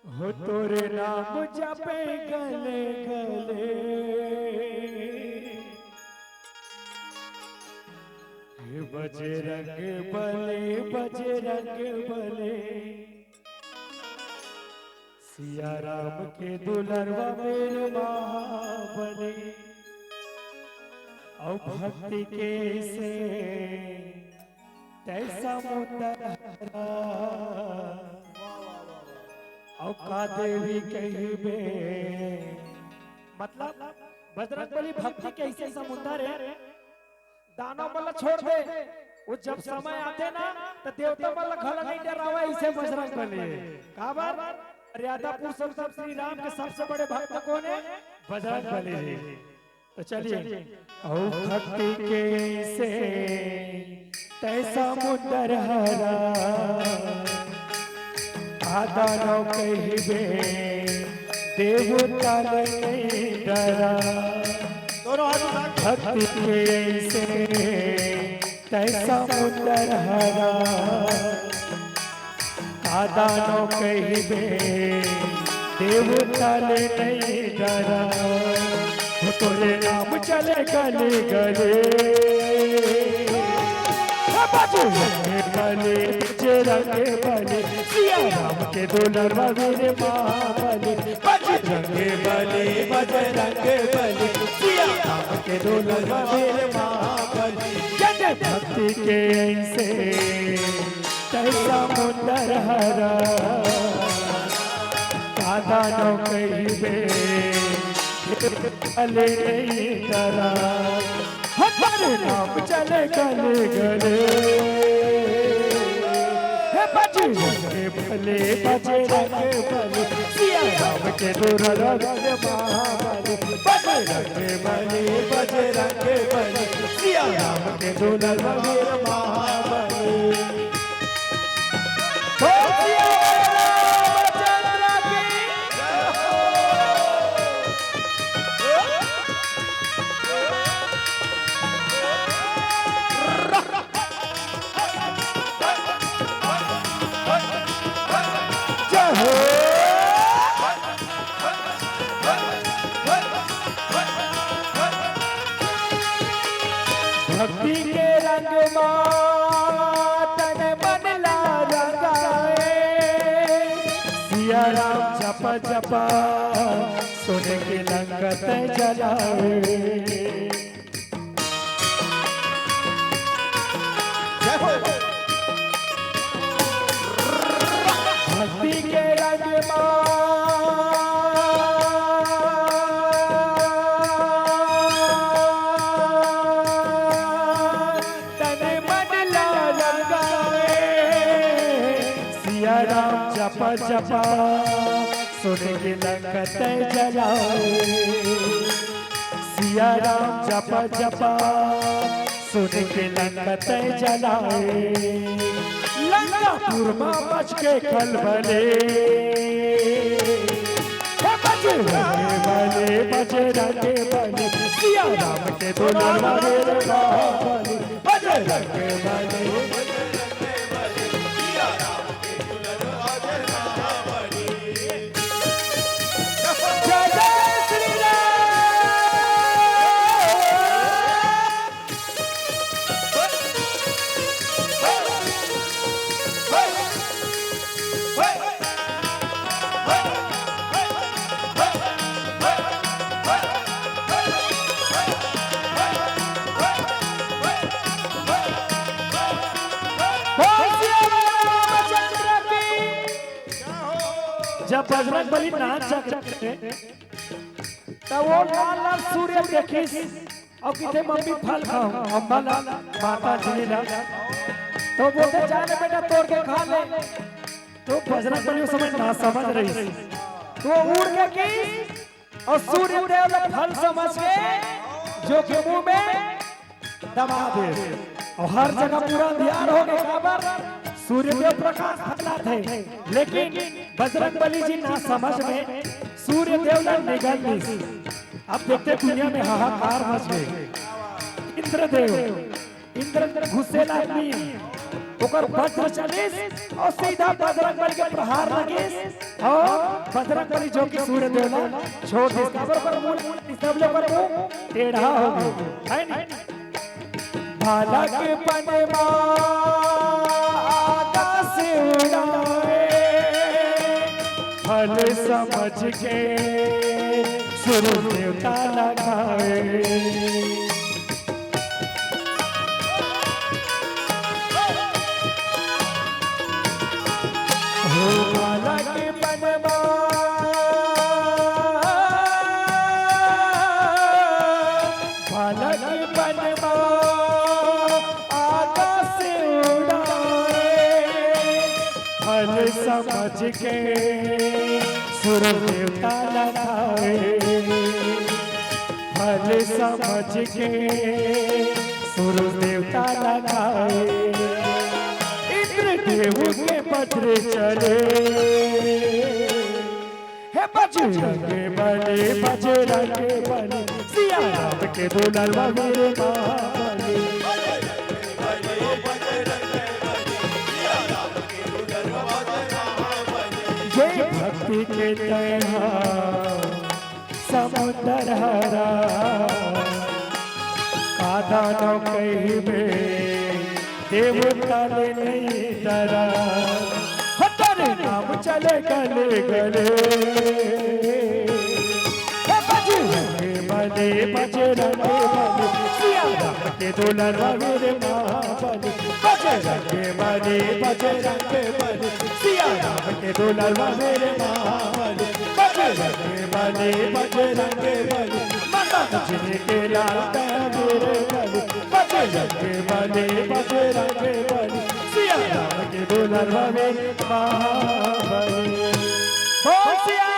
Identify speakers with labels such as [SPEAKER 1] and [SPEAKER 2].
[SPEAKER 1] हो तोरे नाम जपे गले गले, बजरंग बले बजरंग बले, सिया राम के दुलरवा मेरे महाबली। और भक्ति के से तैसा मुतहरा, और का देवी कहिबे। मतलब बजरंगबली भक्ति के ऐसे समुद्र है, दानव मतलब छोड़ दे, वो जब समय आते ना तो देवता मतलब खला नहीं डरावा, ऐसे बजरंगबली काबर मर्यादा पुरुषोत्तम श्री राम के सबसे बड़े भक्त कौन है? बजरंगबली। तो चलिए, औ भक्ति के से तैसा मुंदर हरा, आदा नौ कहिबे देवता नहीं डरा। भक्ति के से तैसा मुंदर हरा, आदा नौ कहिबे देवता नहीं डरा। तोरे नाम चले गले गले, बले बजरंग बले, सिया राम के दुलरवा मेरे महाबली। बजरंग बले बजरंग बले, सिया राम के दुलरवा मेरे महाबली। भक्ति के ऐसे तैसा मुंदर हरा, कादा नो कहिबे गले नहीं डरा। हमारे नाम चले गले गले, बजरंग बले बजरंग बले, सिया राम के दुलरवा मेरे महाबली। बजरंग बले बजरंग बले, सिया राम के दुलरवा मेरे महाबली। भक्ति के रंग तन मन ला रंगाए, सिया राम जप जपा सुन के लंगत जलाए। भक्ति के रंग जपा जपा सुन के लंगत जलाए। सिया राम जपा जपा सुन के लंगत जलाए। लंकापुर में मच के खलबले, बजरंग बजरंग बले, सिया राम के दुलरवा मेरे महाबली। बजरंग बले जब बजरंगबली नाच रहे तब वो लाल लाल सूर्य देखी और किथे मम्मी फल खाओ, अम्मा ला माता जी ला, तो बोलते जाने बेटा तोड़ के खा ले। तो बजरंगबली उस समय ना समझ रही, तो उड़ के की और सूर्य देव ने फल समझ के जो के मुंह में दबा दे, और हर जगह पूरा अंधियार हो गया। खबर सूर्यदेव प्रकाश फैला थे, लेकिन बजरंगबली जी ना समझ में सूर्यदेव ने निगल ली। अब देखते दुनिया में हाहाकार मच गए। इंद्रदेव इंद्र गुस्से आदमी, ओकर वज्र चालीस और सीधा बजरंग बली के प्रहार लगे और बजरंग बली जो कि सूर्य देवला छोड़ दे खबर पर मुंह सब लोग पर मुंह टेढ़ा हो गया है नहीं भाला के पनमा आकाश उड़ाए फल समझ के सूर्य देवता लगाए भाला के पनमा भाला के पनमा आकाश उड़ाए फल समझ के सूर्य देवता लगाए फल समझ के सूर्य देवता लगाए देव के पत्र चले हे बजरंग बली सिया राम के दुलारा मेरे माली ये भक्ति के तैहा समुद्र हरा आधा नौ कहीं में देवता ने नहीं डरा तेरे नाम चले गले गले बजरंग बली सिया राम के दुलारा मेरे माली बजरंग बली सिया राम के दुलारा मेरे माली बजरंग बली माता तुझे के लाल मेरे बली बजरंग बली सिया राम के दुलारा मेरे महाबली हो सिया